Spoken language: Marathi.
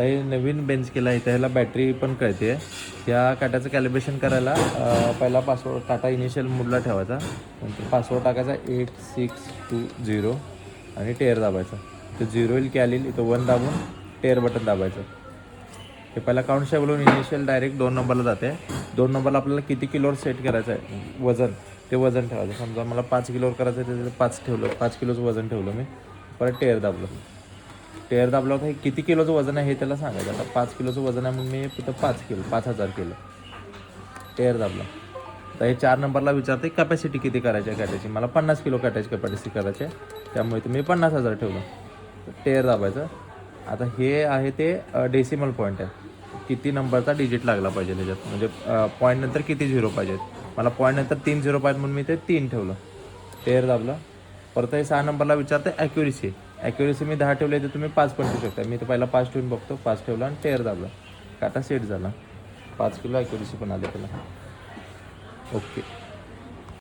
आता हे नवीन बेंच केला आहे, ह्याला बॅटरी पण कळते. या काट्याचं कॅलिब्रेशन करायला पहिला पासवर्ड काटा इनिशियल मोडला ठेवायचा, नंतर पासवर्ड टाकायचा 8620 आणि टेअर दाबायचा. तो 0 येईल की आलेल इथं 1 दाबून टेअर बटन दाबायचं. हे पहिला काउंट शेवलून इनिशियल डायरेक्ट 2 नंबरला जाते. 2 नंबरला आपल्याला किती किलोवर सेट करायचं आहे वजन, ते वजन ठेवायचं. समजा मला 5 किलोवर करायचं आहे, त्याचं 5 ठेवलं, 5 किलोचं वजन ठेवलं मी. परत टेअर दाबलं. टेअर दाबला होता, हे किती किलोचं वजन आहे हे त्याला सांगायचं. आता 5 किलोचं वजन आहे म्हणून मी तिथं 5 किलो 5000 केलं. टेअर दाबला. तर हे 4 नंबरला विचारते कॅपॅसिटी किती करायची आहे काट्याची. मला 50 किलो काट्याची कॅपॅसिटी करायची आहे, त्यामुळे तुम्ही 50,000 ठेवलं. टेअर दाबायचं. आता हे आहे ते डेसिमल पॉईंट आहे, किती नंबरचा डिजिट लागला पाहिजे त्याच्यात, म्हणजे पॉईंटनंतर किती झिरो पाहिजेत. मला पॉईंटनंतर 3 झिरो पाहिजे म्हणून मी ते 3 ठेवलं. टेअर दाबलं. परत हे 6 नंबरला विचारतं ॲक्युरेसी. ॲक्युरेसी मी 10 ठेवले तर तुम्ही 5 पण ठेवू शकता. मी तर पहिला 5 ठेवून बघतो. 5 ठेवला आणि टेअर दाबला. काटा सेट झाला. 5 किलो ॲक्युरेसी पण आले त्याला. ओके.